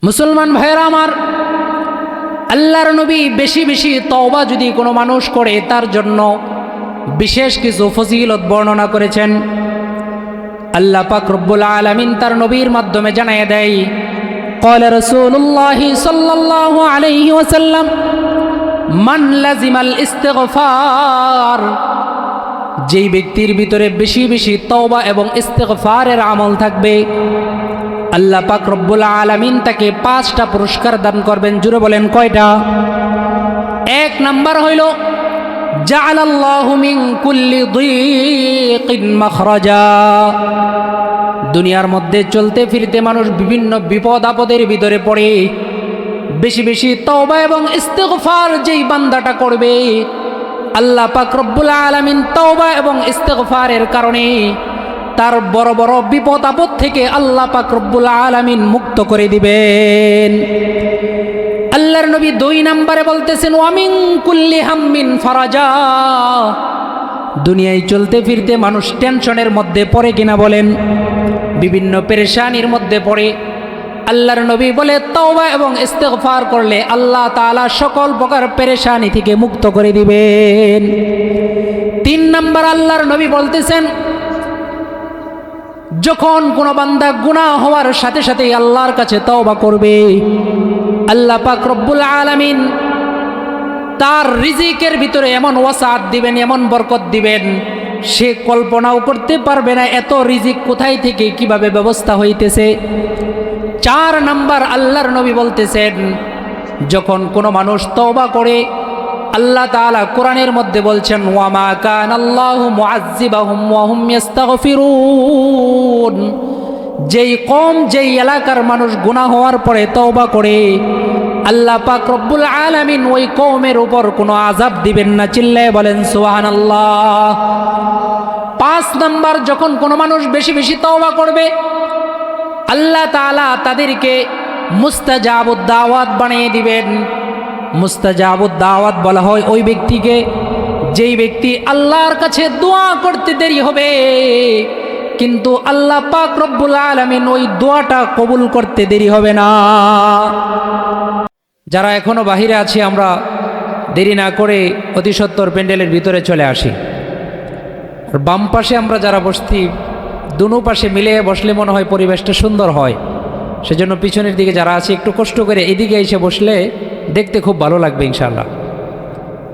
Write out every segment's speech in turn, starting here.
মুসলমান ভাইয়েরা আমার, আল্লাহর নবী বেশি বেশি তওবা যদি কোনো মানুষ করে তার জন্য বিশেষ কিছু ফজিলত বর্ণনা করেছেন। আল্লাহ পাক রব্বুল আলামিন তার নবীর মাধ্যমে জানায় দেয়, قال رسول الله صلى الله عليه وسلم من لزم الاستغفار, যেই ব্যক্তির ভিতরে বেশি বেশি তওবা এবং ইস্তিগফারের আমল থাকবে আল্লাহ পাক রব্বুল আলামিন তাকে 5টা পুরস্কার দান করবেন। জুড়ে বলেন কয়টা? 1 নাম্বার হইল জাআলাল্লাহু মিন কুল্লি দীকিন মাখরাজা, দুনিয়ার মধ্যে চলতে ফিরতে মানুষ বিভিন্ন বিপদ আপদের ভিতরে পড়ে, বেশি বেশি তওবা এবং ইস্তিগফার যেই বান্দাটা করবে আল্লাহ পাক রব্বুল আলামিন তওবা এবং ইস্তিগফারের কারণে তার বড় বড় বিপদ আপদ থেকে আল্লাহ পাক রব্বুল আলামিন মুক্ত করে দিবেন। আল্লাহর নবী 2 নম্বরে বলতেছেন ওয়া মিন কুল্লি হাম্মিন ফারাজা, দুনিয়ায় চলতে ফিরতে মানুষ টেনশনের মধ্যে পড়ে কিনা বলেন, বিভিন্ন পেরেশানির মধ্যে পড়ে, আল্লাহর নবী বলে তওবা এবং ইস্তিগফার করলে আল্লাহ তাআলা সকল প্রকার পেরেশানি থেকে মুক্ত করে দিবেন। 3 নম্বর আল্লাহর নবী বলতেছেন যখন কোনো বান্দা গুনাহ হওয়ার সাথে সাথে আল্লাহর কাছে তওবা করবে আল্লাহ পাক রব্বুল আলামিন তার রিজিকের ভিতরে এমন ওয়াসাআত দিবেন, এমন বরকত দিবেন, সে কল্পনাও করতে পারবে না এত রিজিক কোথায় থেকে কিভাবে ব্যবস্থা হইতেছে। 4 নাম্বার আল্লাহর নবী বলতেছেন যখন কোনো মানুষ তওবা করে আল্লাহ তাআলা কোরআনের মধ্যে বলছেন ওয়া মা কানাল্লাহু মুআয্যিবাহুম ওয়া হুম ইস্তাগফিরুন, যেই কওম যেই এলাকার মানুষ গুনাহ হওয়ার পরে তওবা করে আল্লাহ পাক রব্বুল আলামিন ওই কওমের উপর কোনো আযাব দিবেন না। চিল্লায়ে বলেন সুবহানাল্লাহ। 5 নাম্বার যখন কোনো মানুষ বেশি বেশি তওবা করবে আল্লাহ তাআলা তাদেরকে মুস্তাজাবুদ দাওয়াত বানিয়ে দিবেন। মুস্তাজাবুদ দাওয়াত বলা হয় ওই ব্যক্তিকে যেই ব্যক্তি আল্লাহর কাছে দোয়া করতে দেরি হবে কিন্তু আল্লাহ পাক রব্বুল আলামিন ওই দোয়াটা কবুল করতে দেরি হবে না। যারা এখনো বাহিরে আছি আমরা দেরি না করে অতি সত্বর প্যান্ডেলের ভিতরে চলে আসি। আর বাম পাশে আমরা যারা বসছি দুনো পাশে মিলে বসলে মনে হয় পরিবেশটা সুন্দর হয়, সেজন্য পিছনের দিকে যারা আছে একটু কষ্ট করে এদিকে এসে বসলে দেখতে খুব ভালো লাগবে ইনশাআল্লাহ।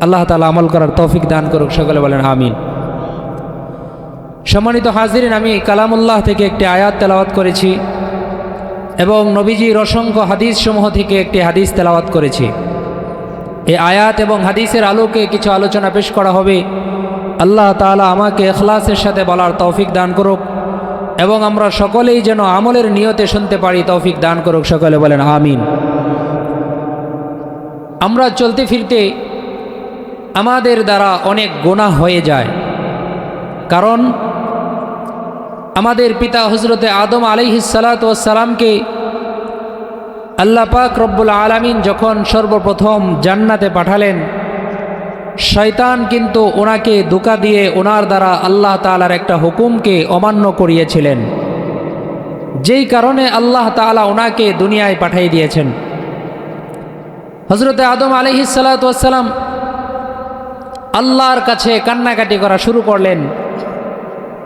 আল্লাহ তাআলা আমল করার তৌফিক দান করুক, সকলে বলেন আমিন। সম্মানিত হাজিরিন, আমি কালামুল্লাহ থেকে একটি আয়াত তেলাওয়াত করেছি এবং নবীজির অসংখ্য হাদিস সমূহ থেকে একটি হাদিস তেলাওয়াত করেছি। এই আয়াত এবং হাদিসের আলোকে কিছু আলোচনা পেশ করা হবে। আল্লাহ তাআলা আমাকে ইখলাসের সাথে বলার তৌফিক দান করুক এবং আমরা সকলেই যেন আমলের নিয়তে শুনতে পারি তৌফিক দান করুক, সকলে বলেন আমিন। আমরা চলতে ফিরতে আমাদের দ্বারা অনেক গুনাহ হয়ে যায়, কারণ আমাদের পিতা হযরতে আদম আলাইহিস সালাতু ওয়াস সালামকে আল্লাহ পাক রব্বুল আলামিন যখন সর্বপ্রথম জান্নাতে পাঠালেন, শয়তান কিন্তু ওনাকে ধোঁকা দিয়ে ওনার দ্বারা আল্লাহ তাআলার একটা হুকুমকে অমান্য করিয়েছিলেন, যেই কারণে আল্লাহ তাআলা ওনাকে দুনিয়ায় পাঠিয়ে দিয়েছেন। হযরতে আদম আলাইহিস সালাতু ওয়াস সালাম আল্লাহর কাছে কান্নাকাটি করা শুরু করলেন।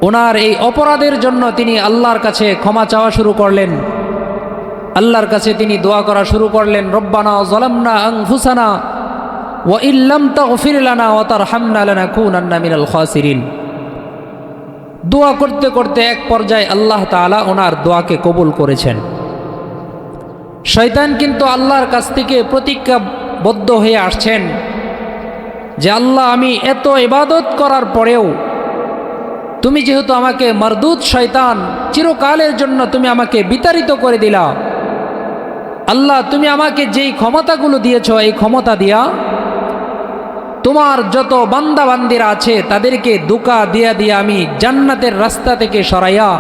ওনার এই অপরাধের জন্য তিনি আল্লাহর কাছে ক্ষমা চাওয়া শুরু করলেন, আল্লাহর কাছে তিনি দোয়া করা শুরু করলেন, রব্বানা যালামনা আনফুসানা ওয়া ইল্লাম তাগফির লানা ওয়া তারহামনা লানাকুনান্না মিনাল খাসিরিন। দোয়া করতে করতে এক পর্যায়ে আল্লাহ তাআলা ওনার দোয়াকে কবুল করেছেন। শয়তান কিন্তু আল্লাহর কাছ থেকে প্রতিজ্ঞাবদ্ধ হয়ে আসছেন যে আল্লাহ, আমি এত ইবাদত করার পরেও তুমি যেহেতু আমাকে মারদুদ শয়তান চিরকালের জন্য তুমি আমাকে বিতাড়িত করে দিলা, আল্লাহ তুমি আমাকে যেই ক্ষমতাগুলো দিয়েছ এই ক্ষমতা দিয়া তোমার যত বান্দা বান্দিরা আছে তাদেরকে ধোঁকা দিয়া দিয়া আমি জান্নাতের রাস্তা থেকে সরাইয়া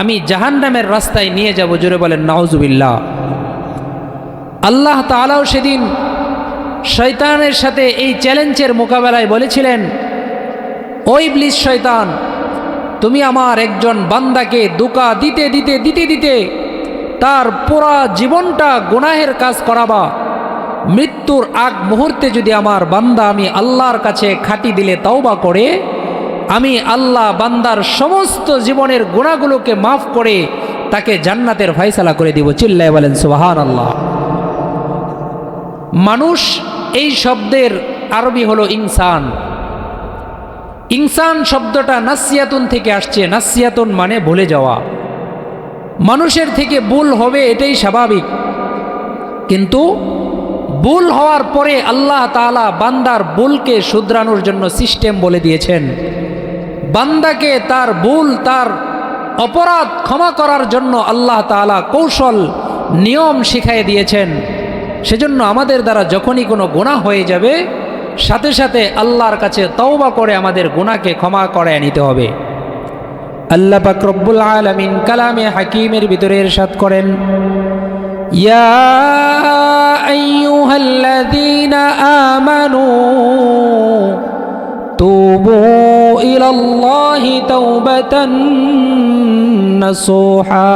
আমি জাহান্নামের রাস্তায় নিয়ে যাব। জোরে বলেন নাউজুবিল্লাহ। আল্লাহ তাআলাও সেদিন শয়তানের সাথে এই চ্যালেঞ্জের মোকাবেলায় বলেছিলেন, ও ইবলিস শয়তান, তুমি আমার একজন বান্দাকে ধোঁকা দিতে দিতে দিতে দিতে তার পুরা জীবনটা গুনাহের কাজ করাবা, মৃত্যুর আগ মুহূর্তে যদি আমার বান্দা আমি আল্লাহর কাছে খাঁটি দিলে তওবা করে, আমি আল্লাহ বান্দার সমস্ত জীবনের গুনাহগুলোকে মাফ করে তাকে জান্নাতের ফয়সালা করে দিব। চিল্লায় বলেন সুবহানাল্লাহ। মানুষ এই শব্দের আরবি হলো ইনসান। ইনসান শব্দটা নাসিয়াতুন থেকে আসছে। নাসিয়াতুন মানে ভুলে যাওয়া। মানুষের থেকে ভুল হবে এটাই স্বাভাবিক, কিন্তু ভুল হওয়ার পরে আল্লাহ তাআলা বান্দার ভুলকে শুধরানোর জন্য সিস্টেম বলে দিয়েছেন। বান্দাকে তার ভুল, তার অপরাধ ক্ষমা করার জন্য আল্লাহ তাআলা কৌশল, নিয়ম শিখাই দিয়েছেন। সেজন্য আমাদের দ্বারা যখনই কোনো গুনাহ হয়ে যাবে, সাথে সাথে আল্লাহর কাছে তওবা করে আমাদের গুনাহকে ক্ষমা করে নিতে হবে। আল্লাহ পাক রব্বুল আলামিন কালামে হাকিমের ভিতরে ইরশাদ করেন, ইয়া আইয়ুহাল্লাযীনা আমানু তুবু ইলাল্লাহি তাওবাতান নাসুহা।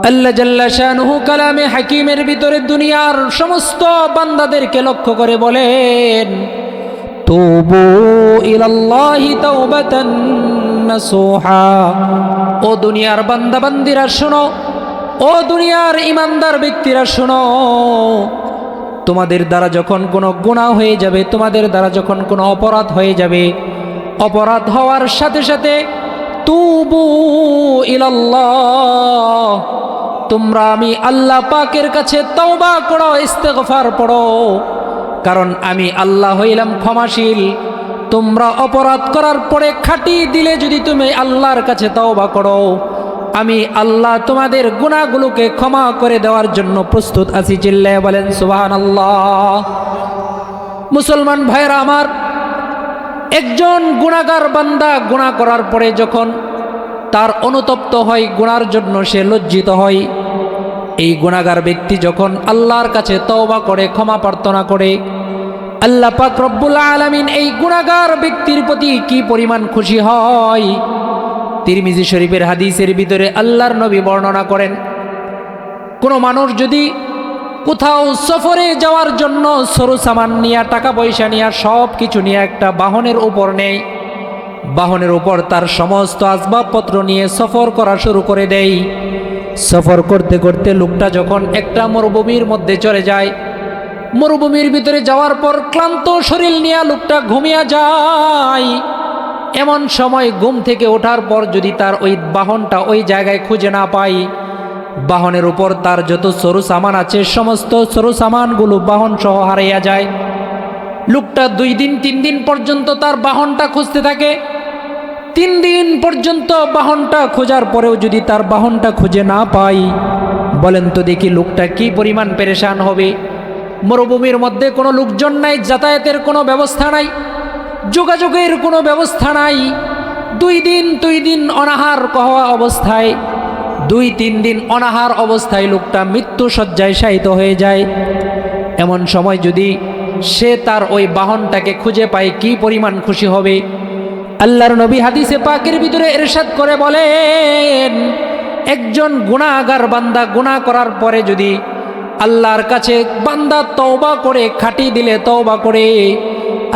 আল্লাহ জাল্লা শানুহু কালামে হাকিমের ভিতরে দুনিয়ার সমস্ত বান্দাদেরকে লক্ষ্য করে বলেন, তুবু ইলাল্লাহি তাওবাতান নাসুহা। ও দুনিয়ার বান্দা বান্দিরা শোনো, ও দুনিয়ার ইমানদার ব্যক্তিরা শোনো, তোমাদের দ্বারা যখন কোনো গুনাহ হয়ে যাবে, তোমাদের দ্বারা যখন কোনো অপরাধ হয়ে যাবে, অপরাধ হওয়ার সাথে সাথে তুবু ইলাল্লাহ, তোমরা আমি আল্লাহ পাকের কাছে তওবা করো, ইস্তেগফার পড়ো, কারণ আমি আল্লাহ হইলাম ক্ষমাশীল। তোমরা অপরাধ করার পরে খাঁটি দিলে যদি তুমি আল্লাহর কাছে তওবা করো, আমি আল্লাহ তোমাদের গুনাহগুলোকে ক্ষমা করে দেওয়ার জন্য প্রস্তুত আছি। চিল্লায়ে বলেন সুবহানাল্লাহ। মুসলমান ভাইরা আমার, একজন গুনাহগার বান্দা গুনাহ করার পরে যখন তার অনুতপ্ত হয়, গুনার জন্য সে লজ্জিত হয়, এই গুনাহগার ব্যক্তি যখন আল্লাহর কাছে তওবা করে, ক্ষমা প্রার্থনা করে, আল্লাহ পাক রব্বুল আলামিন এই গুনাহগার ব্যক্তির প্রতি কি পরিমাণ খুশি হয়। তিরমিজি শরীফের হাদিসের ভিতরে আল্লাহর নবী বর্ণনা করেন, কোনো মানুষ যদি কোথাও সফরে যাওয়ার জন্য সরু সামান নিয়ে, টাকা পয়সা নিয়ে, সব কিছু নিয়ে একটা বাহনের উপর নেয়, বাহনের উপর তার সমস্ত আসবাবপত্র নিয়ে সফর করা শুরু করে দেয়। সফর করতে করতে লোকটা যখন একটা মরুভূমির মধ্যে চলে যায়, মরুভূমির ভিতরে যাওয়ার পর ক্লান্ত শরীর নিয়ে লোকটা ঘুমিয়ে যায়। এমন সময় ঘুম থেকে ওঠার পর যদি তার ওই বাহনটা ওই জায়গায় খুঁজে না পায়, বাহনের উপর তার যত সরু সামান আছে সমস্ত সরু সামানগুলো বাহন সহ হারাইয়া যায়। লোকটা 2 দিন 3 দিন পর্যন্ত তার বাহনটা খুঁজতে থাকে। 3 দিন পর্যন্ত বাহনটা খোঁজার পরেও যদি তার বাহনটা খুঁজে না পায়, বলেন তো দেখি লোকটা কি পরিমাণ পেরেশান হবে। মরুভূমির মধ্যে কোনো লোকজন নাই, যাতায়াতের কোনো ব্যবস্থা নাই, যোগাযোগের কোনো ব্যবস্থা নাই। 2 দিন অনাহার হওয়া অবস্থায়, 2-3 দিন অনাহার অবস্থায় লোকটা মৃত্যু শয্যায় শায়িত হয়ে যায়। এমন সময় যদি সে তার ওই বাহনটাকে খুঁজে পায়, কি পরিমাণ খুশি হবে। আল্লাহর নবী হাদিসে পাকের ভিতরে ইরশাদ করে বলেন, একজন গুনাহগার বান্দা গুনাহ করার পরে যদি আল্লাহর কাছে বান্দা তওবা করে, খাঁটি দিলে তওবা করে,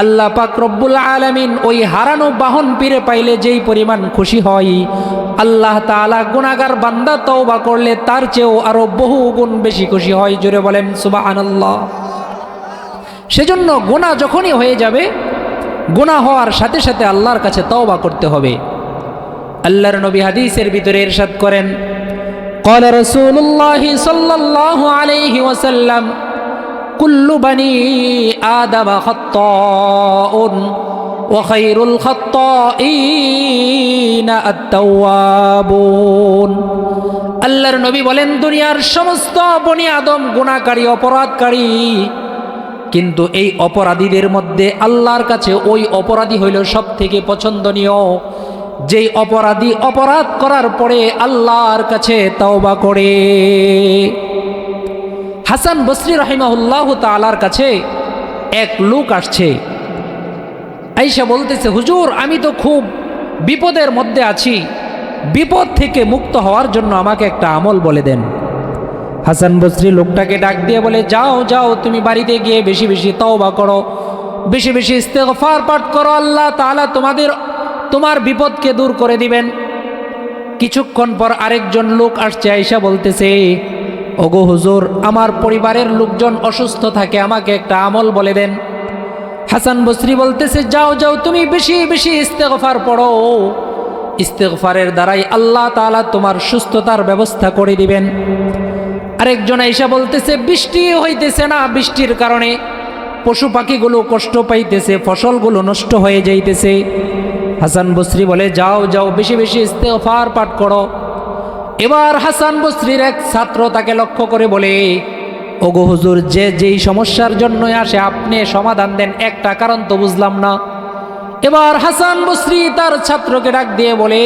আল্লাহ পাক রব্বুল আলামিন ওই হারানো বাহন ফিরে পাইলে যেই পরিমাণ খুশি হয়, আল্লাহ তাআলা গুনাহগার বান্দা তওবা করলে তার চেয়েও আরো বহু গুণ বেশি খুশি হয়। জোরে বলেন সুবহানাল্লাহ। সেজন্য গুনাহ যখনই হয়ে যাবে, গুনাহ হওয়ার সাথে সাথে আল্লাহর কাছে তওবা করতে হবে। আল্লাহর নবী হাদিসের ভিতরে ইরশাদ করেন, قال رسول الله صلى الله عليه وسلم كل بني آدم خطاء وخير الخطائين التوابون। আল্লাহর নবী বলেন, দুনিয়ার সমস্ত বনি আদম গুনাহকারী, অপরাধকারী, কিন্তু এই অপরাধীদের মধ্যে আল্লাহর কাছে ওই অপরাধী হইল সব থেকে পছন্দনীয়, যেই অপরাধী অপরাধ করার পরে আল্লাহর কাছে তওবা করে। হাসান বসরি রাহিমাহুল্লাহ তাআলার কাছে এক লোক আসছে, আয়েশা বলতেছে, হুজুর আমি তো খুব বিপদের মধ্যে আছি, বিপদ থেকে মুক্ত হওয়ার জন্য আমাকে একটা আমল বলে দেন। হাসান বসরি লোকটাকে ডাক দিয়ে বলে, যাও যাও, তুমি বাড়িতে গিয়ে বেশি বেশি তওবা করো, বেশি বেশি ইস্তেগফার পাঠ করো, আল্লাহ তাআলা তোমার বিপদকে দূর করে দিবেন। কিছুক্ষণ পর আরেকজন লোক আসছে, আয়েশা বলতেছে, ওগো হুজুর, আমার পরিবারের লোকজন অসুস্থ থাকে, আমাকে একটা আমল বলে দেন। হাসান বসরি বলতেছে, যাও যাও, তুমি বেশি বেশি ইস্তেগফার পড়ো, ইস্তেগফারের দ্বারাই আল্লাহ তাআলা তোমার সুস্থতার ব্যবস্থা করে দিবেন। আরেকজন আয়েশা বলতেছে, বৃষ্টি হইতেছে না, বৃষ্টির কারণে পশু পাখিগুলো কষ্ট পাইতেছে, ফসলগুলো নষ্ট হয়ে যাইতেছে। হাসান বসরি বলে, যাও যাও, বেশি বেশি ইস্তেগফার পাঠ করো। এবার হাসান বসরির এক ছাত্র তাকে লক্ষ্য করে বলে, ওগো হুজুর, যেই সমস্যার জন্যই আসে আপনি সমাধান দেন, একটা কারণ তো বুঝলাম না। এবার হাসান বসরি তার ছাত্রকে ডাক দিয়ে বলে,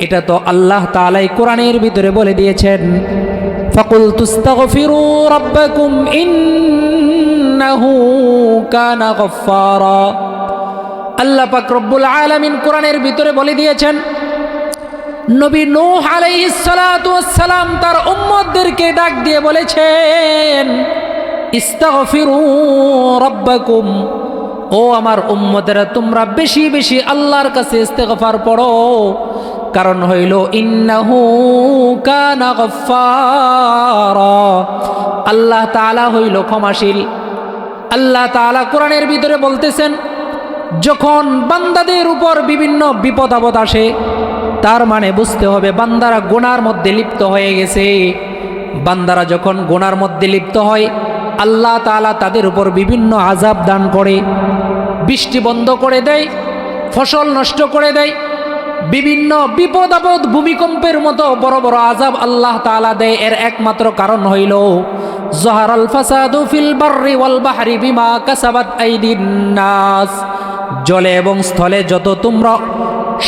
এটা তো আল্লাহ তাআলাই কোরআনের ভিতরে বলে দিয়েছেন, ফাকুলতু আস্তাগফিরু রাব্বাকুম ইন্নাহু কানা গফফারা। আল্লাহ পাক রব্বুল আলামিন কোরআনের ভিতরে বলে দিয়েছেন, নবী নূহ আলাইহিস সালাতু ওয়াস সালাম তার উম্মতদেরকে ডাক দিয়ে বলেছেন, ইস্তাগফিরু রাব্বাকুম, ও আমার উম্মতেরা, তোমরা বেশি বেশি আল্লাহর কাছে ইস্তেগফার পড়ো, কারণ হইল ইন্নাহু কানা গফফারা, আল্লাহ তাআলা হইল ক্ষমাশীল। আল্লাহ তাআলা কোরআনের ভিতরে বলতেছেন, যখন বান্দাদের উপর বিভিন্ন বিপদ আপদ আসে, তার মানে বুঝতে হবে বান্দারা গুনার মধ্যে লিপ্ত হয়ে গেছে। বান্দারা যখন গুনার মধ্যে লিপ্ত হয়, আল্লাহ তাআলা তাদের উপর বিভিন্ন আযাব দান করে, বৃষ্টি বন্ধ করে দেয়, ফসল নষ্ট করে দেয়, বিভিন্ন বিপদ আপদ, ভূমিকম্পের মতো বড় বড় আযাব আল্লাহ তাআলা দেয়। এর একমাত্র কারণ হইল যাহারাল ফাসাদু ফিল বাররি ওয়াল বাহরি বিমা কাসাবাত আইদিন নাস। জলে এবং স্থলে যত তোমরা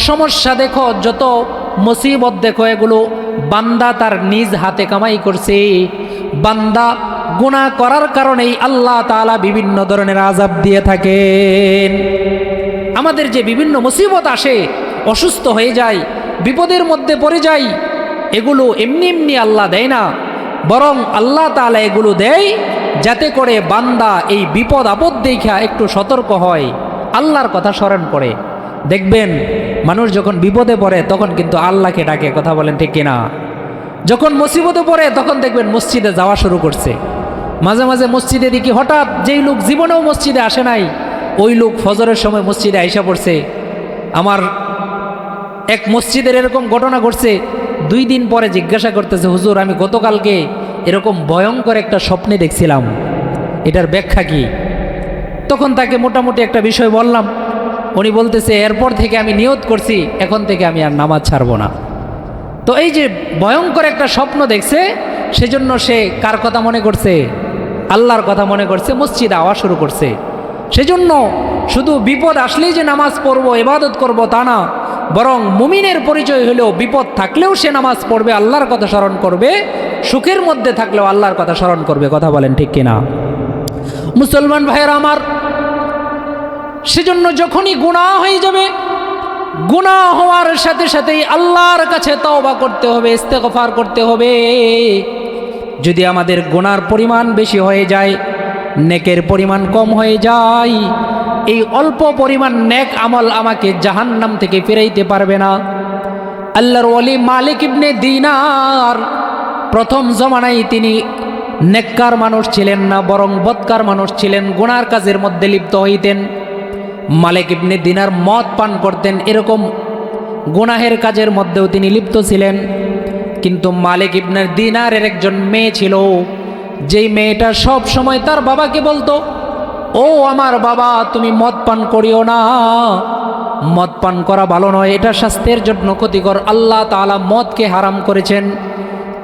সমস্যা দেখো, যত মুসিবত দেখো, এগুলো বান্দা তার নিজ হাতে কামাই করছে। বান্দা গুনাহ করার কারণেই আল্লাহ তাআলা বিভিন্ন ধরনের আযাব দিয়ে থাকেন। আমাদের যে বিভিন্ন মুসিবত আসে, অসুস্থ হয়ে যায়, বিপদের মধ্যে পড়ে যাই, এগুলো এমনি এমনি আল্লাহ দেয় না, বরং আল্লাহ তাআলা এগুলো দেয় যাতে করে বান্দা এই বিপদ আপদ দেখা একটু সতর্ক হয়, আল্লাহর কথা স্মরণ করে। দেখবেন মানুষ যখন বিপদে পড়ে তখন কিন্তু আল্লাহকে ডাকে, কথা বলেন ঠিক কিনা? যখন মুসিবতে পড়ে তখন দেখবেন মসজিদে যাওয়া শুরু করছে। মাঝে মাঝে মসজিদে দেখি হঠাৎ যেই লোক জীবনেও মসজিদে আসে নাই, ওই লোক ফজরের সময় মসজিদে আইসা পড়ছে। আমার এক মসজিদের এরকম ঘটনা ঘটছে, 2 দিন পরে জিজ্ঞাসা করতেছে, হুজুর, আমি গতকালকে এরকম ভয়ঙ্কর একটা স্বপ্নে দেখছিলাম, এটার ব্যাখ্যা কি? তখন তাকে মোটামুটি একটা বিষয় বললাম। উনি বলতেছে, এরপর থেকে আমি নিয়ত করছি, এখন থেকে আমি আর নামাজ ছাড়বো না। তো এই যে ভয়ঙ্কর একটা স্বপ্ন দেখছে, সেজন্য সে কার কথা মনে করছে? আল্লাহর কথা মনে করছে, মসজিদে আওয়া শুরু করছে। সেজন্য শুধু বিপদ আসলেই যে নামাজ পড়বো, ইবাদত করব তা না, বরং মুমিনের পরিচয় হলেও বিপদ থাকলেও সে নামাজ পড়বে, আল্লাহর কথা স্মরণ করবে, সুখের মধ্যে থাকলেও আল্লাহর কথা স্মরণ করবে। কথা বলেন ঠিক কিনা? মুসলমান ভাইয়েরা আমার, সেজন্য যখনই গুনাহ হয়ে যাবে, গুনাহ হওয়ার সাথে সাথেই আল্লাহর কাছে তওবা করতে হবে, ইস্তেগফার করতে হবে। যদি আমাদের গুনার পরিমাণ বেশি হয়ে যায়, নেকের পরিমাণ কম হয়ে যায়, এই অল্প পরিমাণ নেক আমল আমাকে জাহান্নাম থেকে ফিরাইতে পারবে না। আল্লাহর ওলি মালিক ইবনে দিনার প্রথম জমানায় তিনি নেককার মানুষ ছিলেন না, বরং বদকার মানুষ ছিলেন, গুনার কাজের মধ্যে লিপ্ত হইতেন। মালিক ইবনে দিনার মদ পান করতেন, এরকম গুনাহের কাজের মধ্যেও তিনি লিপ্ত ছিলেন। কিন্তু মালিক ইবনে দিনারের একজন মেয়ে ছিল, যেই মেয়েটা সব সময় তার বাবাকে বলতো, ও আমার বাবা, তুমি মদ পান করিও না, মদ পান করা ভালো নয়, এটা স্বাস্থ্যের জন্য ক্ষতিকর, আল্লাহ তাআলা মদকে হারাম করেছেন।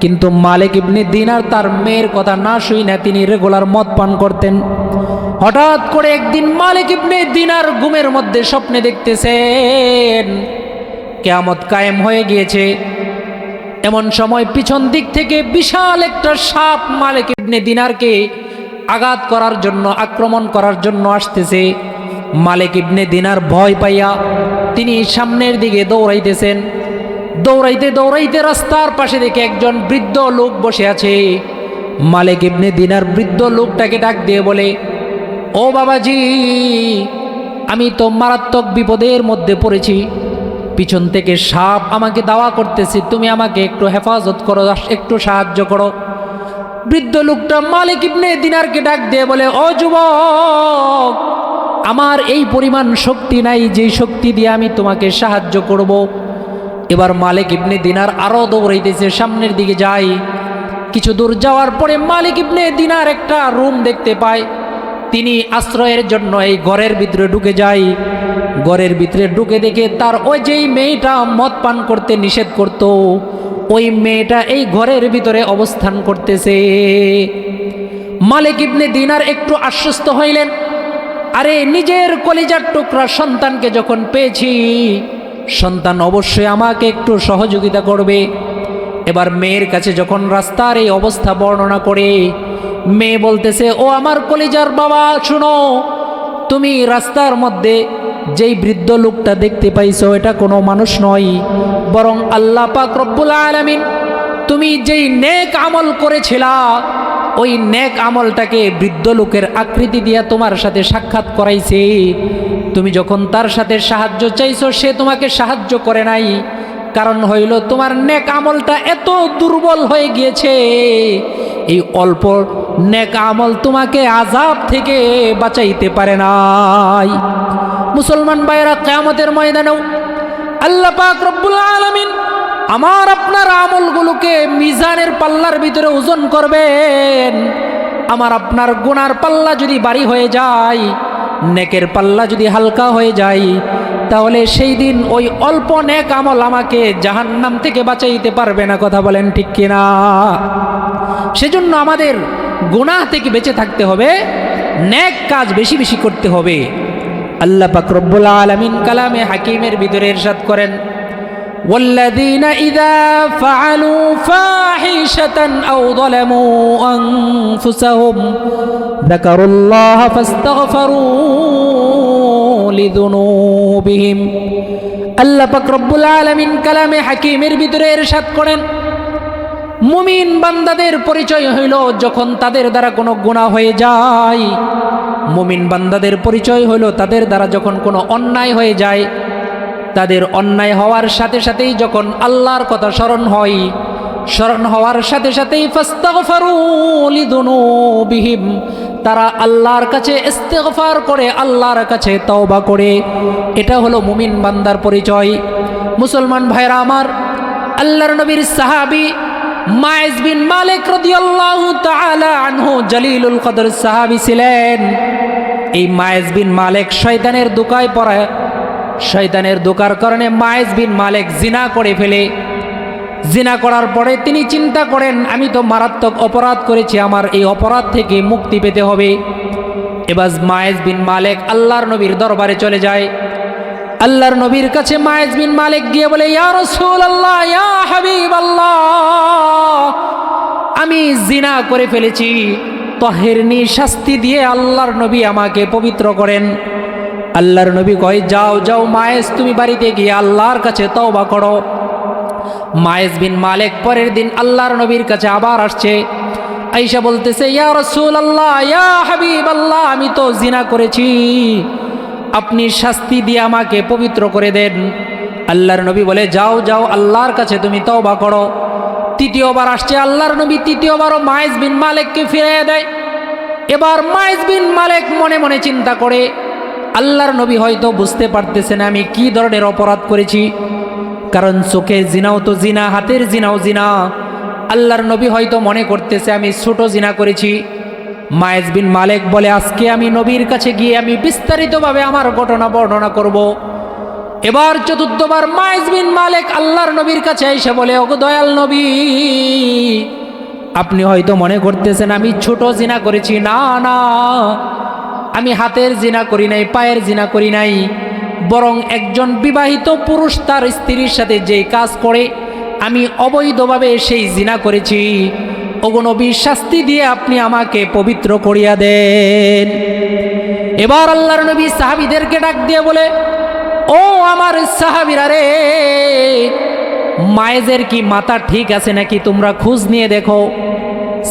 কিন্তু মালিক ইবনে দিনার তার মেয়ের কথা না শুনে তিনি রেগুলার মদ পান করতেন। হঠাৎ করে একদিন মালিক ইবনে দিনার ঘুমের মধ্যে স্বপ্নে দেখতেছেন কিয়ামত কায়েম হয়ে গিয়েছে। এমন সময় পিছন দিক থেকে বিশাল একটা সাপ মালিক ইবনে দিনারকে আঘাত করার জন্য, আক্রমণ করার জন্য আসতেছে। মালিক ইবনে দিনার ভয় পাইয়া তিনি সামনের দিকে দৌড়াইতেছেন। দৌড়াইতে দৌড়াইতে রাস্তার পাশে দেখে একজন বৃদ্ধ লোক বসে আছে। মালিক ইবনে দিনার বৃদ্ধ লোকটাকে ডাক দিয়ে বলে, ও বাবাজি, আমি তো মারাত্মক বিপদের মধ্যে পড়েছি, পিছন থেকে সাপ আমাকে দাওয়া করতেছে, তুমি আমাকে একটু হেফাজত করো, একটু সাহায্য করো। বৃদ্ধ লোকটা মালিক ইবনে দিনারকে ডাক দিয়ে বলে, ও যুবক, আমার এই পরিমাণ শক্তি নাই যে শক্তি দিয়ে আমি তোমাকে সাহায্য করব। এবার মালিক ইবনে দিনার আরো দৌড়াইতেছে, সামনের দিকে যায়। কিছু দূর যাওয়ার পরে মালিক ইবনে দিনার একটা রুম দেখতে পায়। তিনি আশ্রয়ের জন্য এই ঘরের ভিতরে ঢুকে যায়। ঘরের ভিতরে ঢুকে দেখে তার ওই যেই মেয়েটা মদ পান করতে নিষেধ করত, ওই মেয়েটা এই ঘরের ভিতরে অবস্থান করতেছে। মালিক ইবনে দিনার একটু আশ্বস্ত হইলেন, আরে নিজের কলিজার টুকরা সন্তানকে যখন পেয়েছি, সন্তান অবশ্যই আমাকে একটু সহযোগিতা করবে। এবার মেয়ের কাছে যখন রাস্তার এই অবস্থা বর্ণনা করে, মেয়ে বলতেছে, ও আমার কলিজার বাবা, শুনো, তুমি রাস্তার মধ্যে যেই বৃদ্ধ লোকটা দেখতে পাইছো, এটা কোনো মানুষ নয়, বরং আল্লাহ পাক রব্বুল আলামিন তুমি যেই নেক আমল করেছিলা, ওই নেক আমলটাকে বৃদ্ধ লোকের আকৃতি দিয়া তোমার সাথে সাক্ষাৎ করাইছে। তুমি যখন তার সাথে সাহায্য চাইছো, সে তোমাকে সাহায্য করে নাই। কারণ হইল তোমার নেক আমলটা এত দুর্বল হয়ে গিয়েছে, এই অল্প নেক আমল তোমাকে আযাব থেকে বাঁচাইতে পারে নাই। মুসলমান ভাইরা, কিয়ামতের ময়দানেও আল্লাহ পাক রব্বুল আলামিন আমার আপনার আমলগুলোকে মিজানের পাল্লার ভিতরে ওজন করবেন। আমার আপনার গুনার পাল্লা যদি ভারী হয়ে যায়, নেকের পাল্লা যদি হালকা হয়ে যায়, তাহলে সেই দিন ওই অল্প নেক আমল আমাকে জাহান্নাম থেকে বাঁচাইতে পারবে না। কথা বলেন ঠিক কিনা? সেজন্য আমাদের গুনাহ থেকে বেঁচে থাকতে হবে, নেক কাজ বেশি বেশি করতে হবে। আল্লাহ পাক রব্বুল আলামিন কালামে হাকিমের ভিতরে ইরশাদ করেন, والذين إذا فعلوا فاحشة أو ظلموا أنفسهم ذكروا الله فاستغفروا لذنوبهم। আল্লাহ পাক রব্বুল আলামিন কালামে হাকিমের ভিতরে ইরশাদ করেন, মুমিন বান্দাদের পরিচয় হইল যখন তাদের দ্বারা কোনো গুনাহ হয়ে যায়। মুমিন বান্দাদের পরিচয় হইল তাদের দ্বারা যখন কোনো অন্যায় হয়ে যায়, তাদের অন্যায় হওয়ার সাথে সাথেই যখন আল্লাহর কথা স্মরণ হয়, স্মরণ হওয়ার সাথে সাথেই ফাস্তাগফারু লিযুনুবিহিম, তারা আল্লাহর কাছে ইস্তিগফার করে, আল্লাহর কাছে তওবা করে। এটা হলো মুমিন বান্দার পরিচয়। মুসলমান ভাইরা আমার, আল্লাহর নবীর সাহাবী মাইজ বিন মালিক রাদিয়াল্লাহু তাআলা আনহু জলিলুল কদর সাহাবী ছিলেন। এই মাইজ বিন মালিক শয়তানের দোকায় পড়ে, শয়তানের দোকার কারণে মাইজ বিন মালিক জিনা করে ফেলে। জিনা করার পরে তিনি চিন্তা করেন, আমি তো মারাত্মক অপরাধ করেছি, আমার এই অপরাধ থেকে মুক্তি পেতে হবে। এবার মাইজ বিন মালিক আল্লাহর নবীর দরবারে চলে যায়। আল্লাহর নবীর কাছে মাইজ বিন মালিক গিয়ে বলে, ইয়া রাসূলুল্লাহ, ইয়া হাবিবাল্লাহ, আমি জিনা করে ফেলেছি, তাহেরনি, শাস্তি দিয়ে আল্লাহর নবী আমাকে পবিত্র করেন। আল্লাহর নবী কয়, যাও যাও মায়েজ, তুমি বাড়িতে গিয়ে আল্লাহর কাছে তওবা করো। মায়েজ বিন মালিক পরের দিন আল্লাহর নবীর কাছে আবার আসছে। আয়েশা বলতেছে, ইয়া রাসূলুল্লাহ, ইয়া হাবিবাল্লাহ, আমি তো জিনা করেছি, আপনি শাস্তি দিয়ে আমাকে পবিত্র করে দেন। আল্লাহর নবী বলে, যাও যাও আল্লাহর কাছে তুমি তওবা করো। তৃতীয়বার আসছে আল্লাহর নবী, তৃতীয়বারও মায়েজ বিন মালিককে ফিরিয়ে দেয়। এবার মায়েজ বিন মালিক মনে মনে চিন্তা করে, আল্লাহর নবী হয়তো বুঝতে পারতেছেন আমি কি ধরনের অপরাধ করেছি, কারণ চোখের জিনাও তো জিনা, হাতের জিনাও জিনা। আল্লাহর নবী হয়তো মনে করতেছে আমি ছোট জিনা করেছি। মায়েজ বিন মালিক বলে, আজকে আমি নবীর কাছে গিয়ে আমি বিস্তারিতভাবে আমার ঘটনা বর্ণনা করব। এবার চতুর্থবার মায়েজ বিন মালিক আল্লাহর নবীর কাছে এসে বলে, ওগো দয়াল নবী, আপনি হয়তো মনে করতেছেন আমি ছোট জিনা করেছি। না না, আমি হাতের জিনা করি নাই, পায়ের জিনা করি নাই, বরং একজন বিবাহিত পুরুষ তার স্ত্রীর সাথে যেই কাজ করে আমি অবৈধভাবে সেই জিনা করেছি। ওগো নবী, শাস্তি দিয়ে আপনি আমাকে পবিত্র করিয়া দেন। এবার আল্লাহর নবী সাহাবীদেরকে ডাক দিয়ে বলে, ও আমার সাহাবীরা রে, মায়েজের কি মাথা ঠিক আছে নাকি তোমরা খোঁজ নিয়ে দেখো।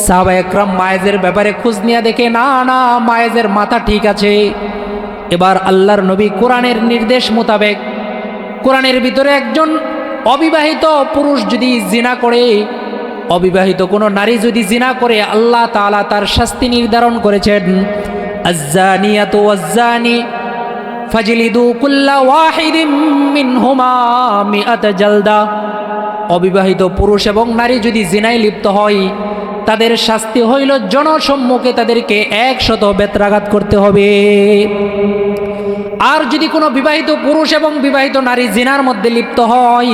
সাহাবা একরাম মায়েজের ব্যাপারে খোঁজ নিয়ে দেখে, না না, মায়েজের মাথা ঠিক আছে। এবার আল্লাহর নবী কোরআনের নির্দেশ মোতাবেক, কোরআনের ভিতরে একজন অবিবাহিত পুরুষ যদি জিনা করে, অবিবাহিত কোনো নারী যদি জিনা করে, আল্লাহ তাআলা তার শাস্তি নির্ধারণ করেছেন, আয-যানিয়াতু ওয়াজ-যানি ফাজলিদু কুল্লা ওয়াহিদিম মিনহুমা মিআত জালদা। অবিবাহিত পুরুষ এবং নারী যদি জিনায় লিপ্ত হয়, তাদের শাস্তি হইল জনসম্মুখে তাদেরকে 100 বেত্রাঘাত করতে হবে। আর যদি কোনো বিবাহিত পুরুষ এবং বিবাহিত নারী জিনার মধ্যে লিপ্ত হয়,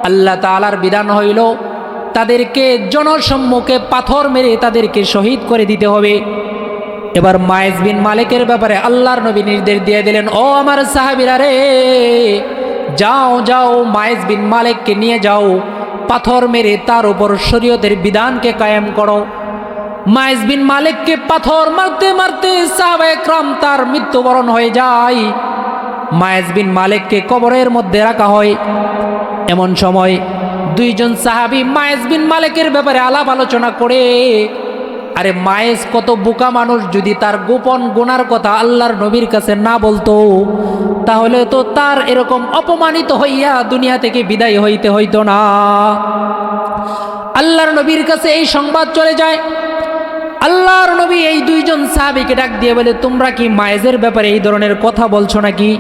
আল্লাহ তাআলার বিধান হইল তাদেরকে জনসম্মুখে পাথর মেরে তাদেরকে শহীদ করে দিতে হবে। এবার মায়েজ বিন মালিকের ব্যাপারে আল্লাহর নবী নির্দেশ দিয়ে দিলেন, ও আমার সাহাবীরা রে, যাও যাও মায়েজ বিন মালিককে নিয়ে যাও, পাথর মেরে তার উপর শরীয়তের বিধানকে কায়েম করো। মায়েজ বিন মালিককে পাথর মারতে মারতে সাহাবায়ে কেরাম তার মৃত্যুবরণ হয়ে যায়। মায়েজ বিন মালিককে কবরের মধ্যে রাখা হয়। এমন সময় দুইজন সাহাবী মায়েজ বিন মালিকের ব্যাপারে আলাপ আলোচনা করে, আরে মায়েজ কত বোকা মানুষ, যদি তার গোপন গুনার কথা আল্লাহর নবীর কাছে না বলতো, তাহলে তো তার এরকম অপমানিত হইয়া দুনিয়া থেকে বিদায় হইতে হইতো না। আল্লাহর নবীর কাছে এই সংবাদ চলে যায়। আল্লাহর নবী এই দুইজন সাহাবীকে ডাক দিয়ে বলে, তোমরা কি মায়েজের ব্যাপারে এই ধরনের কথা বলছো নাকি?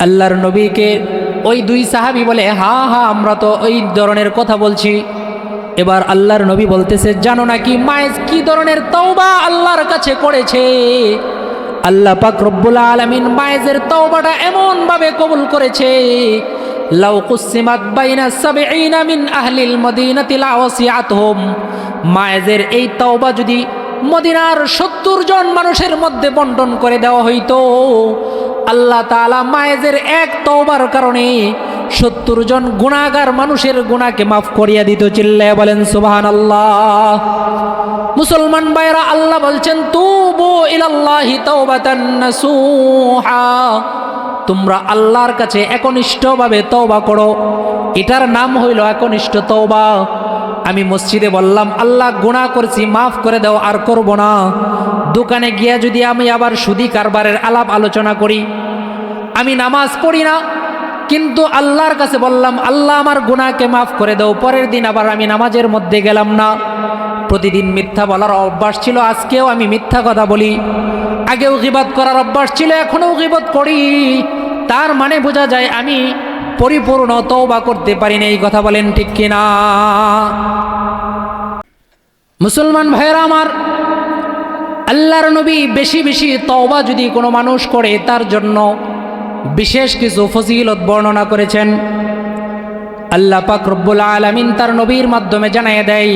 আল্লাহর নবীকে ওই দুই সাহাবী বলে, হ্যাঁ হ্যাঁ, আমরা তো ওই ধরনের কথা বলছি। এবার আল্লাহর নবী বলতেছে, জানো নাকি মায়েজ কি ধরনের তওবা আল্লাহর কাছে করেছে? আল্লাহ পাক রব্বুল আলামিন মায়েজের তওবাটা এমন ভাবে কবুল করেছে, লাউ কুসিমাত বাইনা সাবঈনা মিন আহলিল মদিনাতি লাওয়াসিআতহুম। মায়েজের এই তওবা যদি মদিনার 70 জন মানুষের মধ্যে বন্টন করে দেওয়া হইতো, আল্লাহ তাআলা মায়েজের এক তওবার কারণে 70 জন গুনাহগার মানুষের গুনাহকে মাফ করিয়া দিত। চিল্লায়া বলেন সুবহানাল্লাহ। মুসলমান ভাইরা, আল্লাহ বলছেন, তুবু ইলাল্লাহি তাওবাতান নাসুহা, তোমরা আল্লাহর কাছে একনিষ্ঠভাবে তওবা করো। এটার নাম হইল একনিষ্ঠ তওবা। আমি মসজিদে বললাম, আল্লাহ গুনাহ করছি, মাফ করে দাও, আর করব না। দোকানে গিয়া যদি আমি আবার সুদি কারবারের আলাপ আলোচনা করি, আমি নামাজ পড়ি না, কিন্তু আল্লাহর কাছে বললাম, আল্লাহ আমার গুনাহকে মাফ করে দাও, পরের দিন আবার আমি নামাজের মধ্যে গেলাম না। প্রতিদিন মিথ্যা বলার অভ্যাস ছিল, আজকেও আমি মিথ্যা কথা বলি। আগেও গীবত করার অভ্যাস ছিল, এখনও গীবত করি। তার মানে বোঝা যায় আমি পরিপূর্ণ তওবা করতে পারি না। এই কথা বলেন ঠিক কিনা? মুসলমান ভাইরা আমার, আল্লাহর নবী বেশি বেশি তওবা যদি কোনো মানুষ করে, তার জন্য বিশেষ কিছু ফজিলত বর্ণনা করেছেন। আল্লাহ পাক রব্বুল আলামিন তার নবীর মাধ্যমে জানায় দেয়,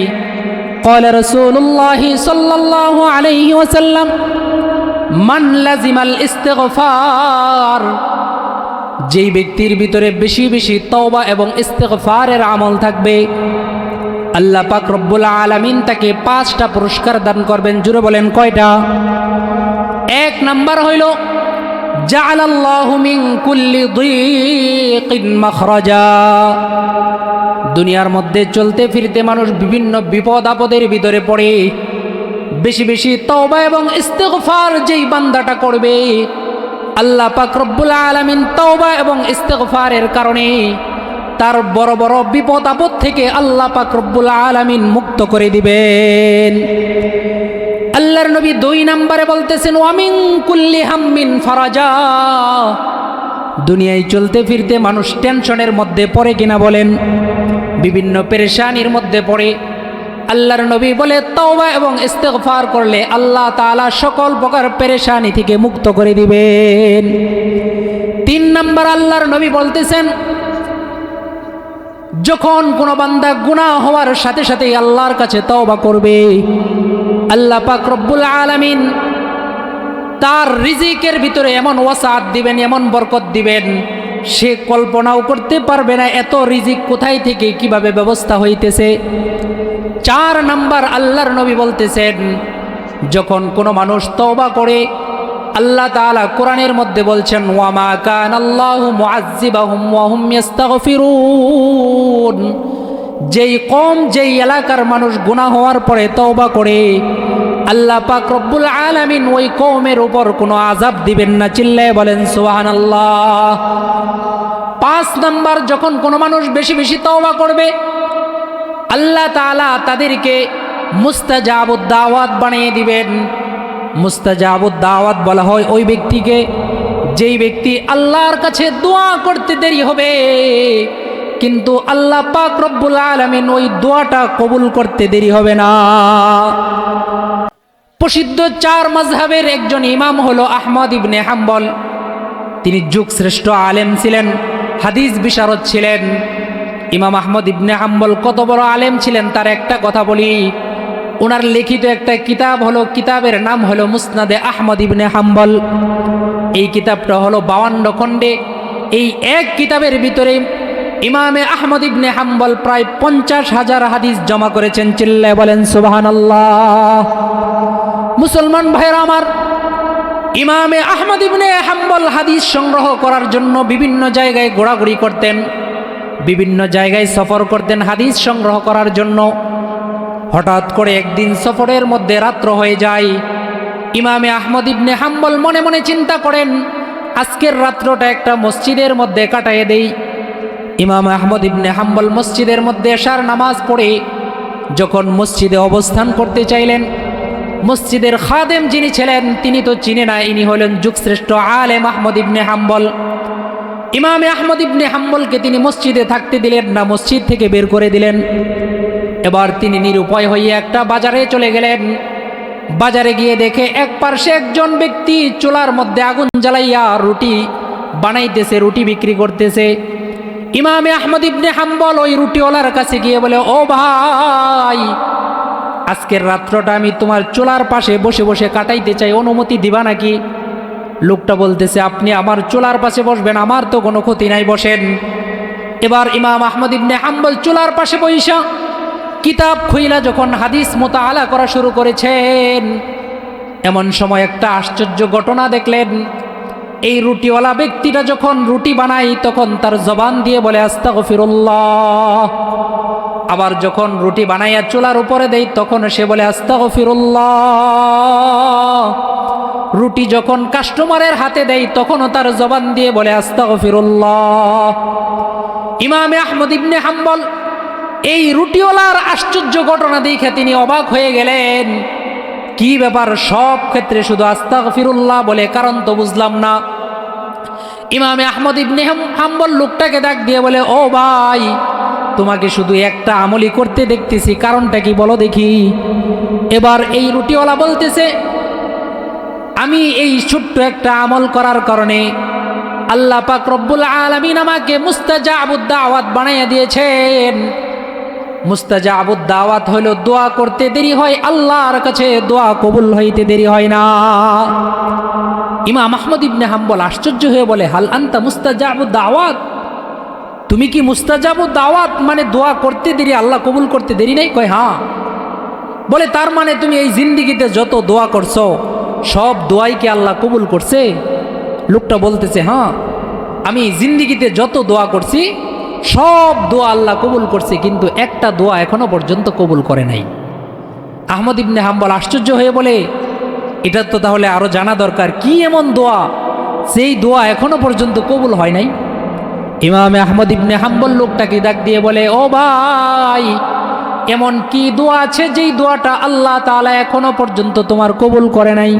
قال رسول الله صلى الله عليه وسلم من لزم الاستغفار, যেই ব্যক্তির ভিতরে বেশি বেশি তওবা এবং ইস্তিগফারের আমল থাকবে, আল্লাহ পাক রব্বুল আলামিন তাকে 5টা পুরস্কার দান করবেন। জুড়ে বলেন কয়টা? 1 নাম্বার হইল, জাআলাল্লাহু মিন কুল্লি দীকিন মাখরাজা। দুনিয়ার মধ্যে চলতে ফিরতে মানুষ বিভিন্ন বিপদ আপদের ভিতরে পড়ে। বেশি বেশি তওবা এবং ইস্তিগফার যেই বান্দাটা করবে, আল্লাহ পাক রব্বুল আলামিন তওবা এবং ইস্তিগফারের কারণে তার বড় বড় বিপদ আপদ থেকে আল্লাহ পাক রব্বুল আলামিন মুক্ত করে দিবেন। আল্লাহর নবী 2 নম্বরে বলতেছেন, ওয়া মিন কুল্লি হাম্মিন ফারাজা। দুনিয়ায় চলতে ফিরতে মানুষ টেনশনের মধ্যে পড়ে কিনা বলেন? বিভিন্ন পেরেশানির মধ্যে পড়ে। আল্লাহর নবী বলে, তওবা এবং ইস্তিগফার করলে আল্লাহ তাআলা সকল প্রকার পেরেশানি থেকে মুক্ত করে দিবেন। 3 নম্বর আল্লাহর নবী বলতেছেন, যখন কোনো বান্দা গুনাহ হওয়ার সাথে সাথে আল্লাহর কাছে তওবা করবে, আল্লাহ পাক রব্বুল আলামিন তার রিজিকের ভিতরে এমন ওয়াসাআত দিবেন, এমন বরকত দিবেন, সে কল্পনাও করতে পারবে না এত রিজিক কোথায় থেকে কিভাবে ব্যবস্থা হইতেছে। 4 নাম্বার আল্লাহর নবী বলতেছেন, যখন কোনো মানুষ তওবা করে, আল্লাহ তাআলা কোরআনের মধ্যে বলছেন, ওয়ামা কানাল্লাহু মুআয্যিবাহুম ওয়া হুম ইস্তাগফিরুন। যেই কওম, যেই এলাকার মানুষ গুনাহ হওয়ার পরে তওবা করে, আল্লাহ পাক রব্বুল আলামিন ওই কওমের উপর কোনো আযাব দিবেন না। চিল্লায়ে বলেন সুবহানাল্লাহ। 5 নাম্বার, যখন কোনো মানুষ বেশি বেশি তওবা করবে, আল্লাহ তাআলা তাদেরকে মুস্তাজাবুদ দাওয়াত বানিয়ে দিবেন। মুস্তাজাবুদ দাওয়াত বলা হয় ওই ব্যক্তিকে, যেই ব্যক্তি আল্লাহর কাছে দোয়া করতে দেরি হবে, কিন্তু আল্লাহ পাক রব্বুল আলামিন ওই দোয়াটা কবুল করতে দেরি হবে না। প্রসিদ্ধ 4 মাযহাবের একজন ইমাম হলো আহমদ ইবনে হাম্বল। তিনি যুগশ্রেষ্ঠ আলেম ছিলেন, হাদিস বিশারদ ছিলেন। ইমাম আহমদ ইবনে হাম্বল কত বড় আলেম ছিলেন তার একটা কথা বলি। ওনার লিখিত একটা কিতাব হলো, কিতাবের নাম হলো মুসনাদে আহমদ ইবনে হাম্বল। এই কিতাবটা হলো 52 খণ্ডে। এই এক কিতাবের ভিতরে ইমামে আহমদ ইবনে হাম্বল প্রায় 50,000 হাদিস জমা করেছেন। চিল্লায়ে বলেন সুবহানাল্লাহ। মুসলমান ভাইরা আমার, ইমামে আহমদ ইবনে হাম্বল হাদিস সংগ্রহ করার জন্য বিভিন্ন জায়গায় ঘোরাঘুরি করতেন, বিভিন্ন জায়গায় সফর করতেন হাদিস সংগ্রহ করার জন্য। হঠাৎ করে একদিন সফরের মধ্যে রাত্র হয়ে যায়। ইমামে আহমদ ইবনে হাম্বল মনে মনে চিন্তা করেন, আজকের রাত্রটা একটা মসজিদের মধ্যে কাটাইয়ে দেই। ইমাম আহমদ ইবনে হাম্বল মসজিদের মধ্যে এশার নামাজ পড়ে যখন মসজিদে অবস্থান করতে চাইলেন, মসজিদের খাদেম যিনি ছিলেন তিনি তো চিনে না, ইনি হলেন যুগশ্রেষ্ঠ আলেম আহমদ ইবনে হাম্বল। ইমামে আহমদ ইবনে হাম্বলকে তিনি মসজিদে থাকতে দিলেন না, মসজিদ থেকে বের করে দিলেন। এবার তিনি নিরুপায় হয়ে একটা বাজারে চলে গেলেন। বাজারে গিয়ে দেখে এক পার্শ্বে একজন ব্যক্তি চুলার মধ্যে আগুন জ্বালাইয়া রুটি বানাইতেছে, রুটি বিক্রি করতেছে। ইমামে আহমদ ইবনে হাম্বল ওই রুটিওয়ালার কাছে গিয়ে বলে, ও ভাই, আজকের রাত্রটা আমি তোমার চুলার পাশে বসে বসে কাটাইতে চাই, অনুমতি দিবা নাকি? লোকটা বলতেছে, আপনি আমার চুলার পাশে বসবেন, আমার তো কোনো ক্ষতি নাই, বসেন। এবার ইমাম আহমদ ইবনে হাম্বল চুলার পাশে বইসা কিতাব খুইলা যখন হাদিস মুতাআলা করা শুরু করেছেন, এমন সময় একটা আশ্চর্য ঘটনা দেখলেন। এই রুটিওয়ালা ব্যক্তিটা যখন রুটি বানায় তখন তার জবান দিয়ে বলে আস্তাগফিরুল্লাহ। আবার যখন রুটি বানাইয়া চুলার উপরে দেয় তখন সে বলে আস্তাগফিরুল্লাহ। রুটি যখন কাস্টমারের হাতে দেয় তখনও তার জবান দিয়ে বলে আস্তাগফিরুল্লাহ। ইমামে আহমদ ইবনে হাম্বল এই রুটিওয়ালার আশ্চর্য ঘটনা দেখে তিনি অবাক হয়ে গেলেন। কি ব্যাপার, সব ক্ষেত্রে শুধু আস্তাগফিরুল্লাহ বলে, কারণ তো বুঝলাম না। ইমামে আহমদ ইবনে হাম্বল লোকটাকে ডাক দিয়ে বলে, ও ভাই, তোমাকে শুধু একটা আমলই করতে দেখতেছি, কারণটা কি বলো দেখি। এবার এই রুটিওয়ালা বলতেছে, আমি এই ছোট্ট একটা আমল করার কারণে আল্লাহ পাক রব্বুল আলামিন আমাকে মুস্তাজাবুদ দাওয়াত বানিয়ে দিয়েছেন। মুস্তাজাবুদ দাওয়াত হলো দোয়া করতে দেরি হয়, আল্লাহর কাছে দোয়া কবুল হইতে দেরি হয় না। ইমাম আহমদ ইবনে হাম্বল আশ্চর্য হয়ে বলে, হাল আনতা মুস্তাজাবুদ দাওয়াত, তুমি কি মুস্তাজাবুদ দাওয়াত মানে দোয়া করতে দেরি আল্লাহ কবুল করতে দেরি নেই? কয় হ্যাঁ। বলে তার মানে তুমি এই জিন্দিগিতে যত দোয়া করছো সব দোয়াই কি আল্লাহ কবুল করছে? লোকটা বলতেছে, হ্যাঁ, আমি জিন্দিগিতে যত দোয়া করছি সব দোয়া আল্লাহ কবুল করছে, কিন্তু একটা দোয়া এখনো পর্যন্ত কবুল করে নাই। আহমদ ইবনে হাম্বল আশ্চর্য হয়ে বলে, এটা তো তাহলে আরো জানা দরকার, কি এমন দোয়া সেই দোয়া এখনো পর্যন্ত কবুল হয় নাই? ইমামে আহমদ ইবনে হাম্বল লোকটাকে ডাক দিয়ে বলে, ও ভাই, এমন কি দোয়া আছে যেই দোয়াটা আল্লাহ তাআলা এখনো পর্যন্ত তোমার কবুল করে নাই?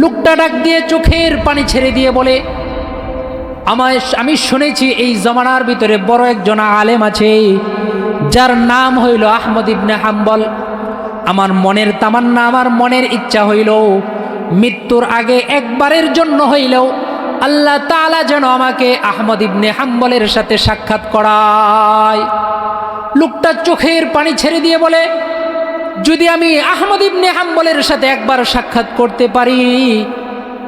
লোকটা ডাক দিয়ে চোখের পানি ছেড়ে দিয়ে বলে, আমি শুনেছি এই জমানার ভিতরে বড় একজন আলেম আছে যার নাম হইল আহমদ ইবনে হাম্বল। আমার মনের তামান্না, আমার মনের ইচ্ছা হইল মৃত্যুর আগে একবারের জন্য হইলেও আল্লাহ তাআলা যেন আমাকে আহমদ ইবনে হাম্বলের সাথে সাক্ষাৎ করায়। লোকটা চোখের পানি ছেড়ে দিয়ে বলে, যদি আমি আহমদ ইবনে হাম্বলের সাথে একবার সাক্ষাৎ করতে পারি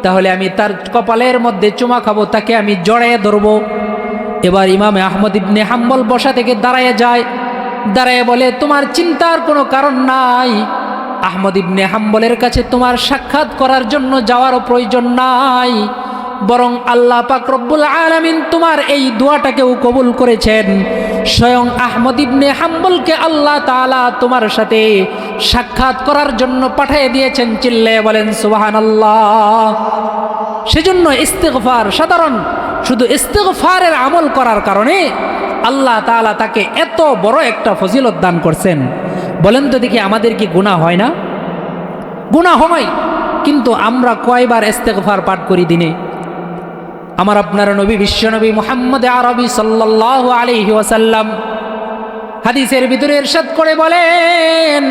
তাহলে আমি তার কপালের মধ্যে চুমা খাবো, তাকে আমি জড়াইয়ে ধরবো। এবার ইমামে আহমদ ইবনে হাম্বল বসা থেকে দাঁড়ায় যায়, দাঁড়ায় বলে, তোমার চিন্তার কোনো কারণ নাই, আহমদ ইবনে হাম্বলের কাছে তোমার সাক্ষাৎ করার জন্য যাওয়ারও প্রয়োজন নাই, বরং আল্লাহ পাক রব্বুল আলামিন তোমার এই দোয়াটাকেও কবুল করেছেন। স্বয়ং আহমদ ইবনে হাম্বলকে আল্লাহ তাআলা তোমার সাথে সাক্ষাৎ করার জন্য পাঠিয়ে দিয়েছেন। চিল্লায়ে বলেন সুবহানাল্লাহ। সেজন্য ইস্তিগফার, সাধারণ শুধু ইস্তিগফারের আমল করার কারণে আল্লাহ তাআলা তাকে এত বড় একটা ফজিলত দান করছেন। বলেন তো দেখি, আমাদের কি গুনাহ হয় না? গুনাহ হয়, কিন্তু আমরা কয়বার ইস্তিগফার পাঠ করি দিনে? আমার আপনার নবী বিশ্বনবী মুহাম্মদ আরবি সাল্লাল্লাহু আলাইহি ওয়াসাল্লাম হাদিসের ভিতরে ইরশাদ করে বলেন,